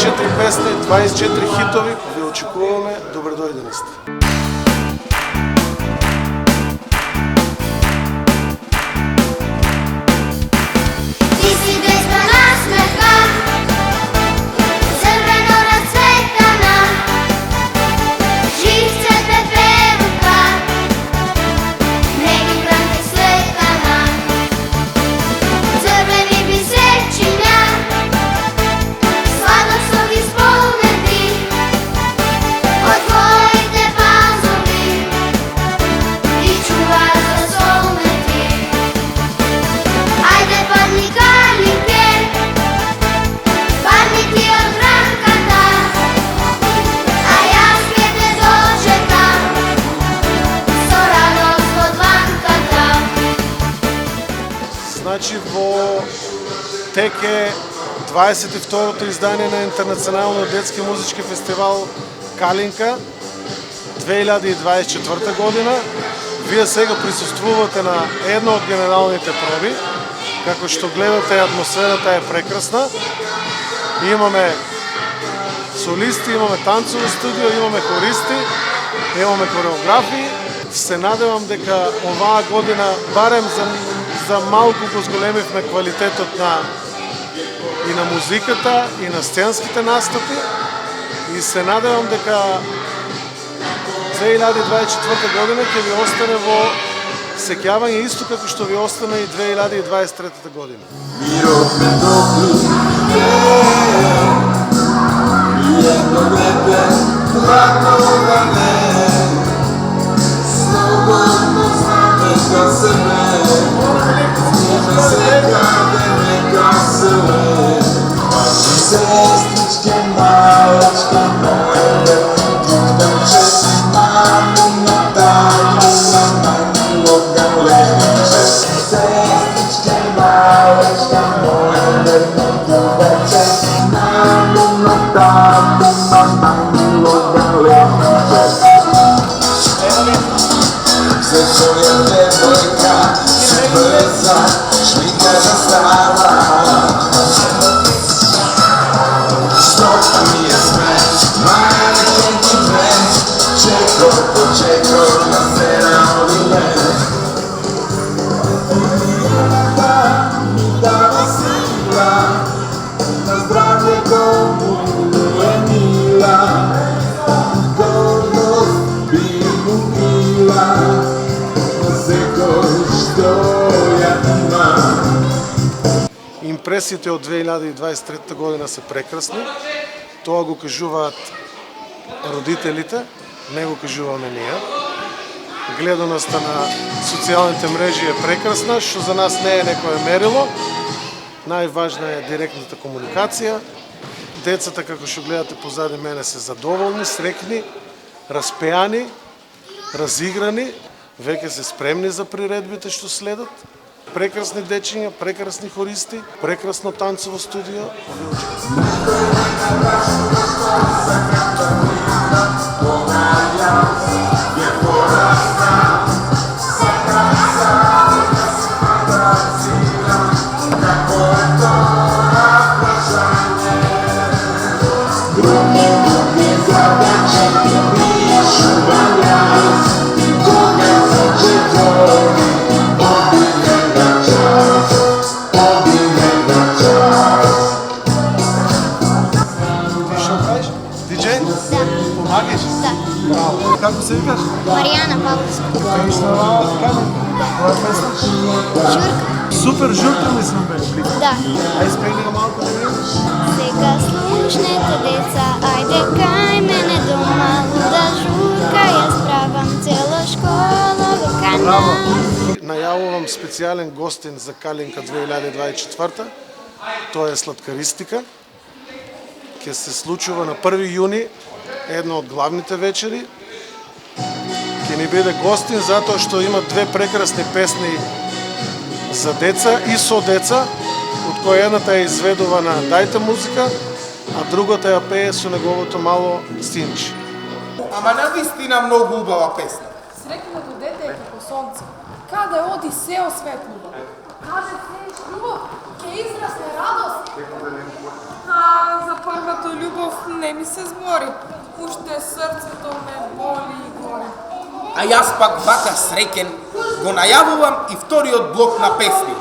24 песни, 24 хитови. Ви очекуваме, добре дойдени сте. Значи во тек е 22-то издание на Интернационалниот детски музички фестивал Калинка 2024 година. Вие сега присуствувате на една од генералните проби. Како што гледате, атмосферата е прекрасна. Имаме солисти, имаме танцово студио, имаме хористи, имаме хореографии. Се надевам дека оваа година барем за малку го зголемивме квалитетот и на музиката, и на сценските настапи. И се надевам дека 2024 година ќе ви остане во сеќавање исто како што ви остана и 2023 година. Импресиите од 2023 година се прекрасни. Тоа го кажуваат родителите, не го кажуваме ние. Гледаноста на социјалните мрежи е прекрасна, што за нас не е некое мерило. Најважна е директната комуникација. Децата, како што гледате позади мене, се задоволни, срекни, распеани, разиграни, веќе се спремни за приредбите што следат. Прекрасни дечиња, прекрасни хористи, прекрасно танцово студио. Како се викаш? Маријана Павловска. Пееш на оваа Калинка? Која песна? Журка. Супер, Журка мислам бе. Да. А испејни го малку да видим? Сега слушнете, деца, ајде кај мене дома, луда Журка, ја справам цела школа во канал. Браво! Најавувам специјален гостин за Калинка 2024. Тоа е сладкаристика. Ќе се случува на 1 јуни, една од главните вечери. Ќе ни биде гостин затоа што има две прекрасни песни за деца и со деца, од која едната е изведува на Дајте музика, а другата ја пее со неговото мало синче. Ама навистина многу убава песна. Срекното дете е како сонце. Каде оди се осветлува. Каже се, љубов ќе израсне радост. А за првата љубов не ми се збори. Уште срцето ме боли и гори. А јас пак вака среќен го најавувам и вториот блок на песни.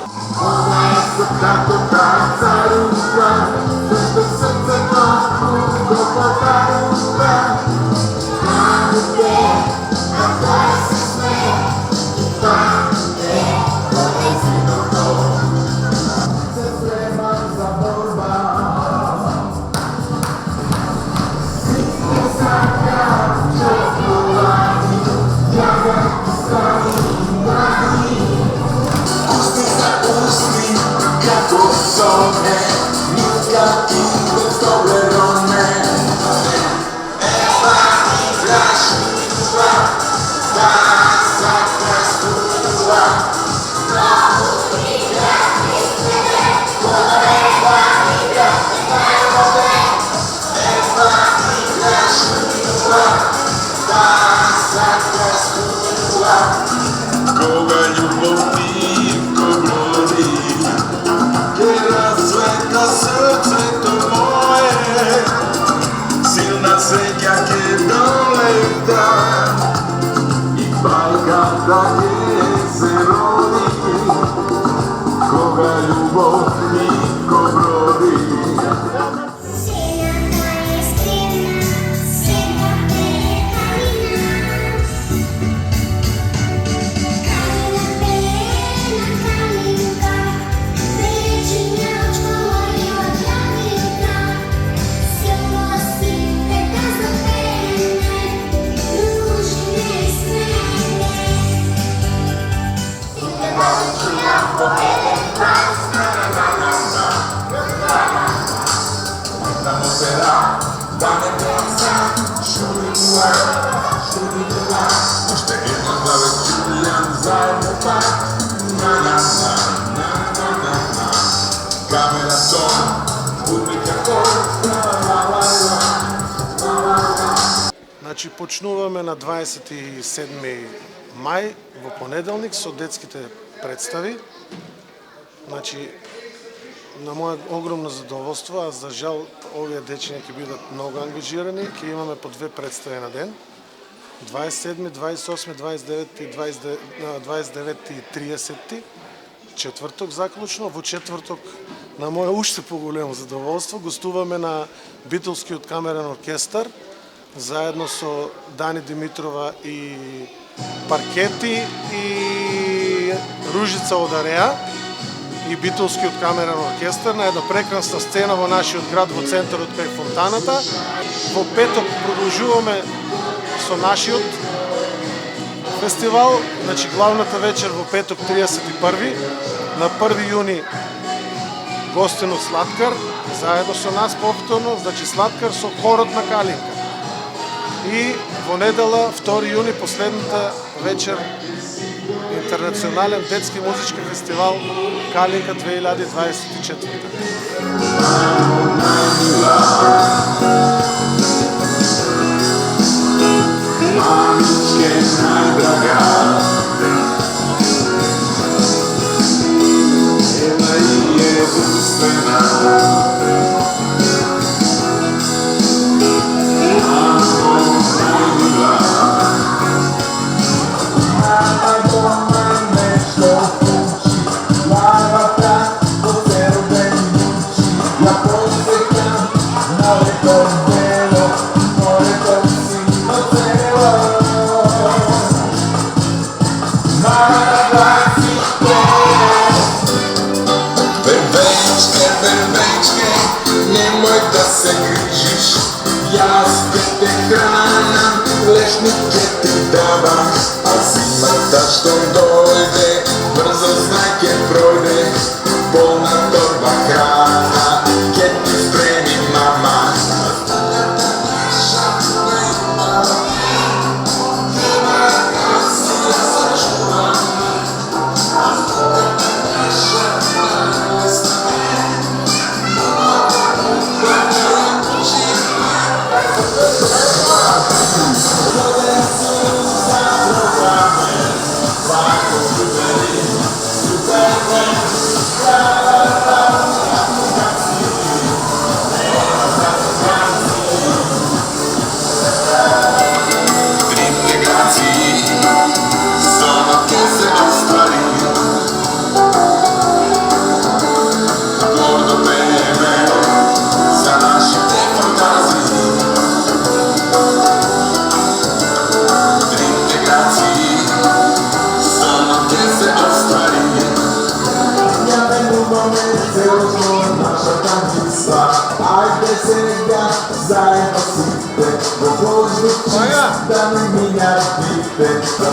Кога љубов тивко броди, ке расцвета срцето моје, силна среќа ке долета и бајката ке се роди. Кога љубов тивко броди. Значи, почнуваме на 27 мај во понеделник со детските представи. Значи, на моје огромно задоволство, а за жал овие дечиња ќе бидат многу ангажирани, ќе имаме по 2 представи на ден. 27, 28, 29 и 30, четврток заклучно. Во четврток, на моје уште поголемо задоволство, гостуваме на Битолскиот камерен оркестар, заедно со Дани Димитрова и Паркети и Ружица Одареа и Битолскиот камерен оркестар на една прекрасна сцена во нашиот град, во центарот кај фонтаната. Во петок продолжуваме со нашиот фестивал, значи главната вечер во петок 31. На 1 јуни гостинот Слаткар, заедно со нас повторно, значи Слаткар со хорот на Калинка. И во недела 2 јуни последната вечер интернационален детски музички фестивал Калинка 2024.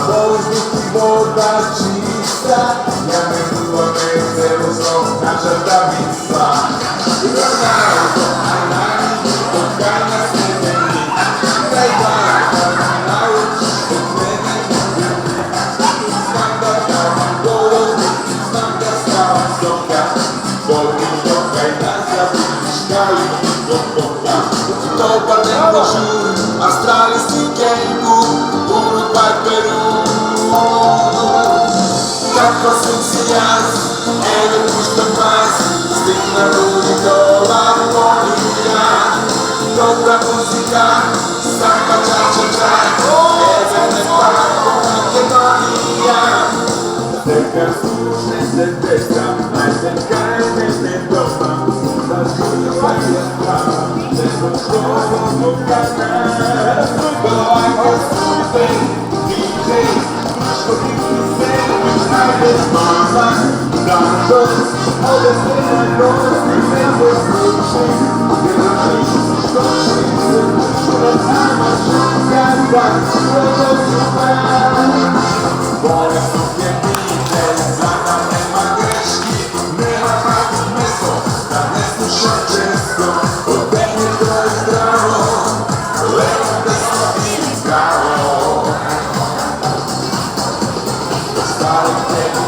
Воздух и вода чиста, нямаме цел знов нашата мисла. Роналдо, покана се дени, най-важна научи от мене любви. Знам да давам гол, знам да ставам сока, Богиньока и нас забудишка и Бога. Добър ден, бонжур, австралийски геймбу, Уругвай, Перу. Каква съм си аз, да пущам аз, стигна до идола Мония. Добра музика, самба ча-ча-ча, не пара по Македония. Нека слушне се песня, най-тенка не дома, да чуя я права, не дошкова до кана. Давай гласуйте, диджей, This mama, dancers, all the things I know, remember pushing, you're the trees, the time I should get back, we're to find. Boy, so get me there, Zana nema greški, nema pravih mesto, da ne slušam često, od meni to je zdravo, levo, desno ili pravo. Starih tebi